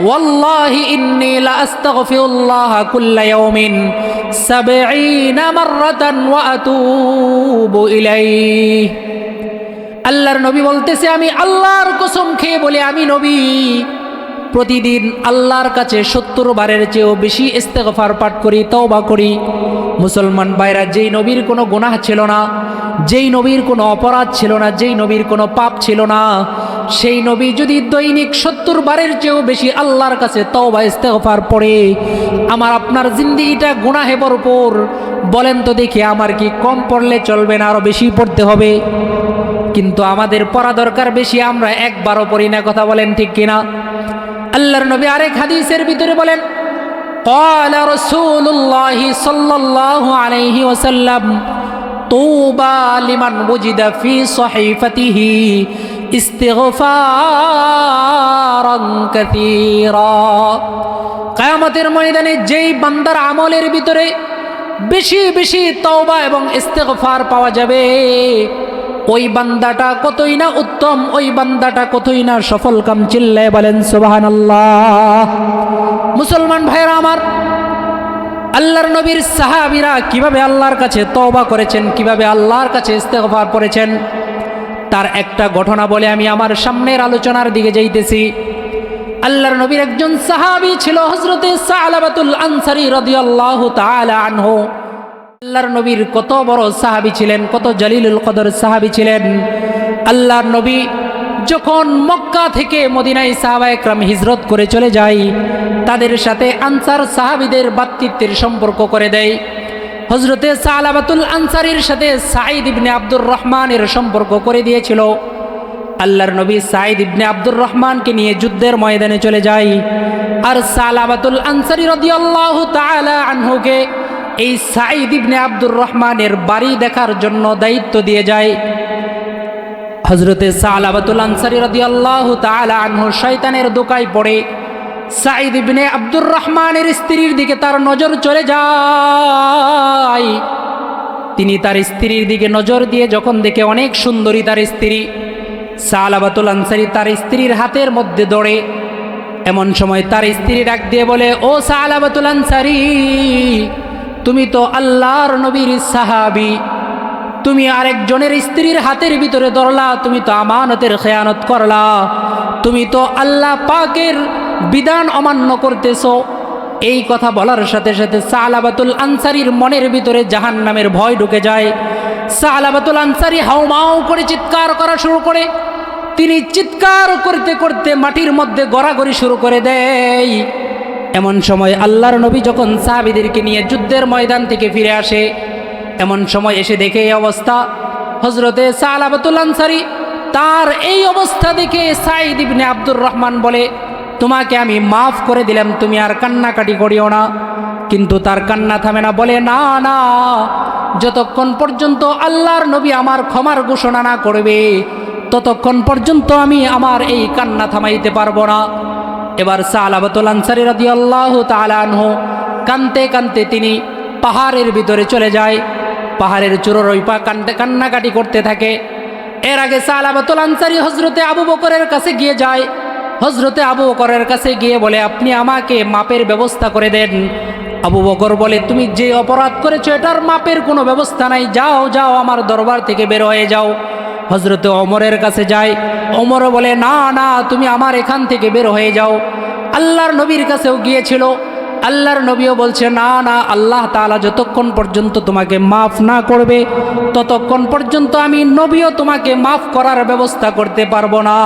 ওয়াল্লাহি ইন্নী লা আস্তাগফিরুল্লাহ কুল্লা ইয়াউমিন 70 মাররাতান ওয়া আতুবু ইলাইহি। আল্লাহর নবী বলতেছে, আমি আল্লাহর কসম খেয়ে বলি, আমি নবী প্রতিদিন আল্লাহর কাছে 70 বারের চেয়েও বেশি ইস্তেগফার পাঠ করি, তওবা করি। মুসলমান ভাইরা, যেই নবীর কোনো গুনাহ ছিল না, যেই নবীর কোনো অপরাধ ছিল না, যেই নবীর কোনো পাপ ছিল না, সেই নবী যদি দৈনিক 70 বারের চেয়েও বেশি আল্লাহর কাছে তওবা ইস্তেগফার পড়ে, আমার আপনার জিন্দেগিটা গুনাহে ভরপুর। বলেন তো দেখি, আমার কি কম পড়লে চলবে না, আরো বেশি পড়তে হবে? কিন্তু আমাদের পড়া দরকার বেশি, আমরা একবারও পড়ি না। কথা বলেন ঠিক কিনা? আল্লাহর নবী আরেক হাদিসের ভিতরে বলেন, قال رسول الله صلى الله عليه وسلم طوبى لمن وجد في صحيفته استغفارا كثيرا। কিয়ামতের ময়দানে যেই বান্দার আমলের ভিতরে বেশি বেশি তওবা এবং ইস্তেগফার পাওয়া যাবে, ওই বান্দাটা কতই না উত্তম, ওই বান্দাটা কতই না সফল কাম। চিল্লায়ে বলেন সুবহানাল্লাহ। মুসলমান ভাইরা আমার, আল্লাহর নবীর সাহাবীরা কিভাবে আল্লাহর কাছে তওবা করেছেন, কিভাবে আল্লাহর কাছে ইস্তেগফার করেছেন, তার একটা ঘটনা বলে আমি আমার সামনের আলোচনার দিকে যাইতেছি। আল্লাহর নবীর একজন সাহাবী ছিল, হযরতে সালাবাতুল আনসারী রাদিয়াল্লাহু তাআলা আনহু। আল্লাহর নবীর কত বড় সাহাবী ছিলেন, কত জলিলুল কদর সাহাবী ছিলেন। আল্লাহর নবী যখন মক্কা থেকে মদিনায় সাহাবায়ে কেরাম হিজরত করে চলে যায়, তাদের সাথে আনসার সাহাবীদের ভ্রাতৃত্বের সম্পর্ক করে দেয়। হযরতে সালাবাতুল আনসারীর সাথে সাঈদ ইবনে আব্দুর রহমানের সম্পর্ক করে দিয়েছিল। আল্লাহর নবী সাঈদ ইবনে আব্দুর রহমানকে নিয়ে যুদ্ধের ময়দানে চলে যায়, আর সালাবাতুল আনসারী রাদিয়াল্লাহু তাআলা আনহুকে এই সাঈদ ইবনে আব্দুর রহমানের বাড়ি দেখার জন্য দায়িত্ব দিয়ে যায়। হযরতে সালাবাতুল আনসারী রাদিয়াল্লাহু তাআলা আনহু শয়তানের দোকায় পড়ে সাঈদ ইবনে আব্দুর রহমানের স্ত্রীর দিকে তার নজর চলে যায়। তিনি তার স্ত্রীর দিকে নজর দিয়ে যখন দেখে অনেক সুন্দরী তার স্ত্রী, সালাবাতুল আনসারী তার স্ত্রীর হাতের মধ্যে দৌড়ে। এমন সময় তার স্ত্রী ডাক দিয়ে বলে, ও সালাবাতুল আনসারী, তুমি তো আল্লাহর নবীর সাহাবী, তুমি আরেকজনের স্ত্রীর হাতের ভিতরে ধরলা, তুমি তো আমানতের খেয়ানত করলা, তুমি তো আল্লাহ পাকের বিধান অমান্য করতেছো। এই কথা বলার সাথে সাথে সালাবাতুল আনসারীর মনের ভিতরে জাহান্নামের ভয় ঢুকে যায়। সালাবাতুল আনসারী হাউমাউ করে চিৎকার করা শুরু করে। তিনি চিৎকার করতে করতে মাটির মধ্যে গড়াগড়ি শুরু করে দেয়। এমন সময় আল্লাহর নবী যখন সাহাবীদেরকে নিয়ে যুদ্ধের ময়দান থেকে ফিরে আসে, এমন সময় এসে দেখে এই অবস্থা। হযরতে সালাবাতুল আনসারী তার এই অবস্থা দেখে সাঈদ ইবনে আব্দুর রহমান বলে, তোমাকে আমি মাফ করে দিলাম, তুমি আর কান্নাকাটি করিও না। কিন্তু তার কান্না থামে না, বলে, না না, যতক্ষণ পর্যন্ত আল্লাহর নবী আমার ক্ষমার ঘোষণা না করবে, ততক্ষণ পর্যন্ত আমি আমার এই কান্না থামাইতে পারবো না। এবার সালাবাতুল আনসারী রাদিয়াল্লাহু তাআলা আনহু কানতে কানতে তিনি পাহাড়ের ভিতরে চলে যায়। পাহাড়ের চূড়ার ওই পা কান্নাকাটি করতে থাকে। এর আগে সালাবাতুল আনসারী হযরতে আবু বকরের কাছে গিয়ে যায়। হযরতে আবু বকরের কাছে গিয়ে বলে, আপনি আমাকে মাপের ব্যবস্থা করে দেন। আবু বকর বলে, তুমি যে অপরাধ করেছো এটার মাপের কোনো ব্যবস্থা নাই, যাও যাও, আমার দরবার থেকে বের হয়ে যাও। হযরতে ওমরের কাছে যায়। ওমর বলে, না না, তুমি আমার এখান থেকে বের হয়ে যাও। আল্লাহর নবীর কাছেও গিয়েছিল। আল্লাহর নবীও বলছে না না, আল্লাহ তাআলা যতক্ষণ পর্যন্ত তোমাকে মাফ না করবে ততক্ষণ পর্যন্ত আমি নবীও তোমাকে মাফ করার ব্যবস্থা করতে পারবো না।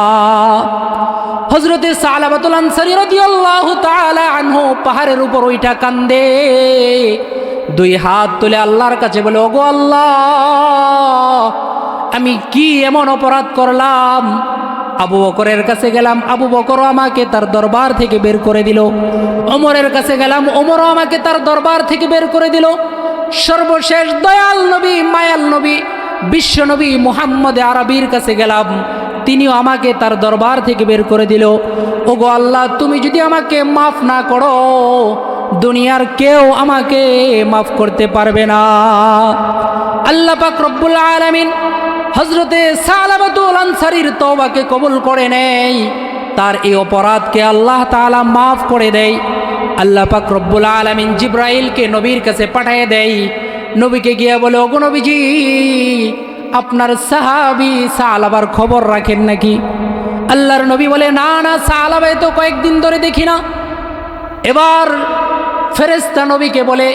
হযরতে সালাবাতুল আনসারী রাদিয়াল্লাহু তাআলা আনহু পাহাড়ের উপর ওইটা কান্দে, দুই হাত তুলে আল্লাহর কাছে বলে, ওগো আল্লাহ, আমি কি এমন অপরাধ করলাম? আবু বকরের কাছে গেলাম, আবু বকর আমাকে তার দরবার থেকে বের করে দিল। ওমরের কাছে গেলাম, ওমরও আমাকে তার দরবার থেকে বের করে দিল। সর্বশেষ দয়াল নবী, মায়াল নবী, বিশ্ব নবী মুহাম্মদ আরবীর কাছে গেলাম, তিনিও আমাকে তার দরবার থেকে বের করে দিল। ওগো আল্লাহ, তুমি যদি আমাকে মাফ না করো দুনিয়ার কেউ আমাকে মাফ করতে পারবে না। আল্লাহ পাক রব্বুল আলামিন হযরতে সালাবাতুল আনসারীর তওবাকে কবুল করে নেয়, তার এই অপরাধকে আল্লাহ তাআলা মাফ করে দেয়। আল্লাহ পাক রব্বুল আলামিন জিবরাইলকে নবীর কাছে পাঠিয়ে দেয়। নবীকে গিয়ে বলে, ওগো নবীজি, আপনার সাহাবী সালাবার খবর রাখেন নাকি? আল্লাহর নবী বলে, না না, সালাবা তো কয়েকদিন ধরে দেখি না। এবার ফেরেশতা নবীকে বলে,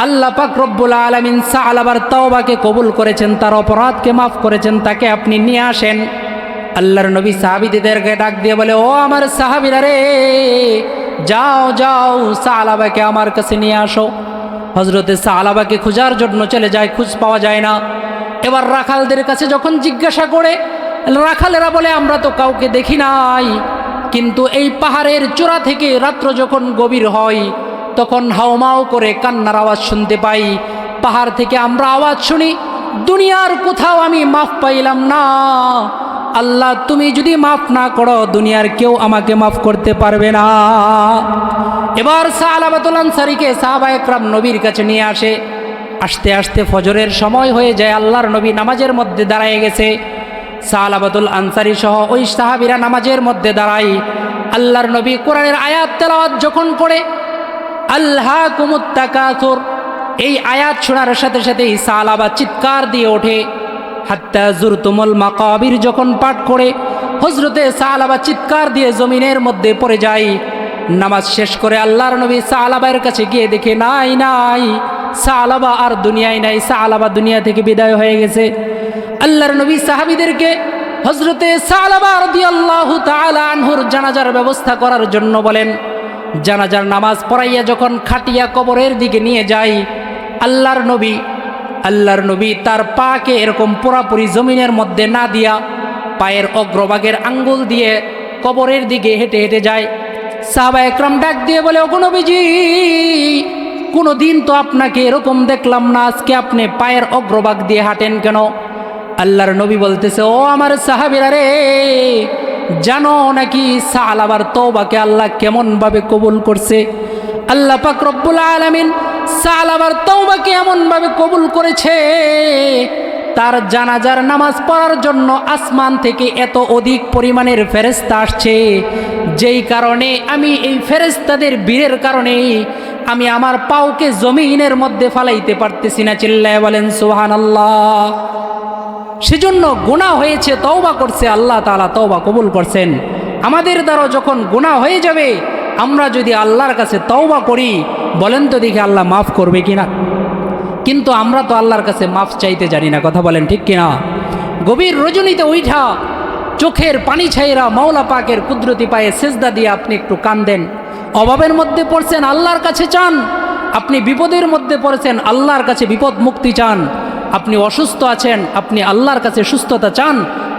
আল্লাহ পাক রব্বুল আলামিন সালাবার তওবাকে কবুল করেছেন, তার অপরাধকে মাফ করেছেন, তাকে আপনি নিয়ে আসেন। আল্লাহর নবী সাহাবীদেরকে ডাক দিয়ে বলে, ও আমার সাহাবীরা রে, যাও যাও, সালাবাকে আমার কাছে নিয়ে আসো। হযরতে সালাবাকে খোঁজার জন্য চলে যায়, খোঁজ পাওয়া যায় না। এবার রাখালদের কাছে যখন জিজ্ঞাসা করে, রাখালেরা বলে, আমরা তো কাউকে দেখি নাই, কিন্তু এই পাহাড়ের চূড়া থেকে রাত্র যখন গভীর হয় তখন হাউমাউ করে কান্নার আওয়াজ শুনতে পাই। পাহাড় থেকে আমরা আওয়াজ শুনি, দুনিয়ার কোথাও আমি মাফ পাইলাম না। আল্লাহ, তুমি যদি মাফ না করো দুনিয়ার কেউ আমাকে মাফ করতে পারবে না। এবার সালাবাতুল আনসারীকে সাহাবা একরাম নবীর কাছে নিয়ে আসে। আস্তে আস্তে ফজরের সময় হয়ে যায়, আল্লাহর নবী নামাজের মধ্যে দাঁড়ায় গেছে। সালাবাতুল আনসারী সহ ওই সাহাবীরা নামাজের মধ্যে দাঁড়ায়। আল্লাহর নবী কোরআনের আয়াত তেলাওয়াত যখন করে, আল্লাহকুমুত তাকাসুর, এই আয়াত শোনার সাথে সাথেই সালাবা চিৎকার দিয়ে ওঠে। হাত্তা জুরতুমুল মাকাবির যখন পাঠ করে হযরতে সালাবা চিৎকার দিয়ে জমিনের মধ্যে পড়ে যায়। নামাজ শেষ করে আল্লাহর নবী সালাবার কাছে গিয়ে দেখে, নাই নাই, সালাবা আর দুনিয়ায় নাই, সালাবা দুনিয়া থেকে বিদায় হয়ে গেছে। আল্লাহর নবী সাহাবীদেরকে হযরতে সালাবা রাদিয়াল্লাহু তাআলা আনহুর জানাজার ব্যবস্থা করার জন্য বলেন। জানাজার নামাজ পড়াইয়া যখন খাটিয়া কবরের দিকে নিয়ে যায়, আল্লাহর নবী তার পাকে এরকম পুরাপুরি জমিনের মধ্যে না দিয়া পায়ের অগ্রভাগের আঙ্গুল দিয়ে কবরের দিকে হেঁটে হেঁটে যায়। সাহাবা একরাম ডাক দিয়ে বলে, ওগো নবীজি, কোনো দিন তো আপনাকে এরকম দেখলাম না, আজকে আপনি পায়ের অগ্রভাগ দিয়ে হাঁটেন কেন? আল্লাহর নবী বলতেছে, ও আমার সাহাবীরা রে, জানো নাকি সালাবার তওবাকে আল্লাহ কেমনভাবে কবুল করছে? আল্লাহ পাক রব্বুল আলামিন সালাবার তওবাকে এমনভাবে কবুল করেছে, তার জানাজার নামাজ পড়ার জন্য আসমান থেকে এত অধিক পরিমাণের ফেরেশতা আসছে, যেই কারণে আমি এই ফেরেশতাদের বীরের কারণে আমি আমার পাওকে জমিনের মধ্যে ফালাইতে পারতেছি না। চিল্লায় বলেন সুবহানাল্লাহ। সেজন্য গুনাহ হয়েছে, তওবা করছে, আল্লাহ তাআলা তওবা কবুল করছেন। আমাদের দ্বারা যখন গুনাহ হয়ে যাবে, আমরা যদি আল্লাহর কাছে তওবা করি, বলেন তো দেখি আল্লাহ মাফ করবে কিনা? কিন্তু আমরা তো আল্লাহর কাছে মাফ চাইতে জানি না, কথা বলেন ঠিক কিনা? গভীর রজনীতে উঠা চোখের পানি ছাইরা মাওলা পাকের কুদরতি পায়ে সেজদা দিয়ে আপনি একটু কান্দেন। অভাবের মধ্যে পড়ছেন, আল্লাহর কাছে চান। আপনি বিপদের মধ্যে পড়েছেন, আল্লাহর কাছে বিপদ মুক্তি চান। আপনি অসুস্থ আছেন, আপনি আল্লাহর কাছে সুস্থতা চান,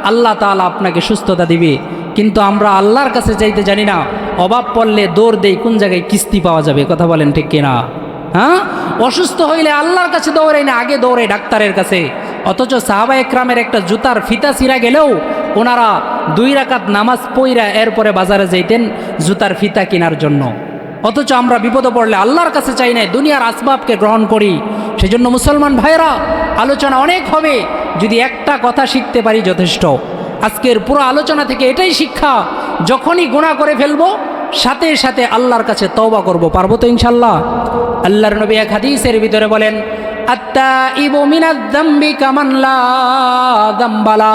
আল্লাহ তাআলা আপনাকে সুস্থতা দিবে। কিন্তু আমরা আল্লাহর কাছে যাইতে জানি না। অভাব পড়লে দৌড় দেই কোন জায়গায় কিস্তি পাওয়া যাবে, কথা বলেন ঠিক কিনা? হ্যাঁ, অসুস্থ হইলে আল্লাহর কাছে দৌড়াই না, আগে দৌড়ে ডাক্তারের কাছে। অথচ সাহাবা একরামের একটা জুতার ফিতা ছিঁড়া গেলেও ওনারা 2 রাকাত নামাজ পড়া এরপরে বাজারে যাইতেন জুতার ফিতা কেনার জন্য। অথচ আমরা বিপদে পড়লে আল্লাহর কাছে চাই না, দুনিয়ার আসবাবকে গ্রহণ করি। সেজন্য মুসলমান ভাইরা, আলোচনা অনেক হবে, যদি একটা কথা শিখতে পারি যথেষ্ট। আজকের পুরো আলোচনা থেকে এটাই শিক্ষা, যখনই গুনাহ করে ফেলবো সাথে সাথে আল্লাহর কাছে তওবা করব। পারবো তো ইনশাল্লাহ? আল্লাহর নবী এক হাদিসের ভিতরে বলেন, আত্তাইবু মিনাজ যামবি কামান লা যামবালা,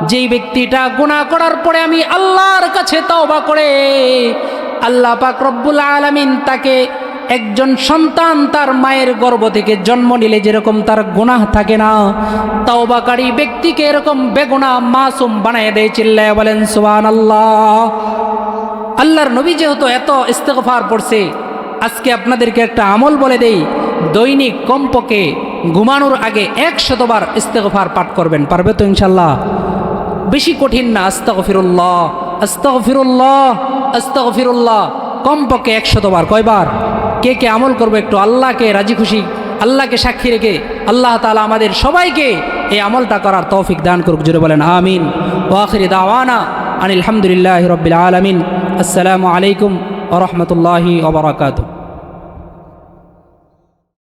যেই ব্যক্তিটা গুনাহ করার পরে আমি আল্লাহর কাছে তওবা করে, আল্লাহ পাক রব্বুল আলামিন তাকে একজন সন্তান তার মায়ের গর্ভ থেকে জন্ম নিলে যেরকম তার গুনাহ থাকে না, তাওবাকারী ব্যক্তিকে এরকম বেগুনাহ মাসুম বানায় দেয়। চিল্লায় বলেন সুবহানাল্লাহ। আল্লাহর নবী যেহেতু এত ইস্তেগফার পড়ছে, আজকে আপনাদেরকে একটা আমল বলে দেই, দৈনিক কমপক্ষে ঘুমানোর আগে 100 বার ইস্তেগফার পাঠ করবেন। পারবে তো ইনশাল্লাহ? বেশি কঠিন না। আস্তাগফিরুল্লাহ, আস্তাগফিরুল্লাহ, আস্তাগফিরুল্লাহ, কমপক্ষে 100 বার। কয়বার? কে কে আমল করবো একটু আল্লাহকে রাজি খুশি, আল্লাহকে সাক্ষী রেখে আল্লাহ তাআলা আমাদের সবাইকে এই আমলটা করার তৌফিক দান করুক। জুড়ে বলেন আমিন। ওয়া আখিরি দাওয়ানা আনিল হামদুলিল্লাহি রাব্বিল আলামিন। আসসালামু আলাইকুম ওয়া রাহমাতুল্লাহি ওয়া বারাকাতুহু।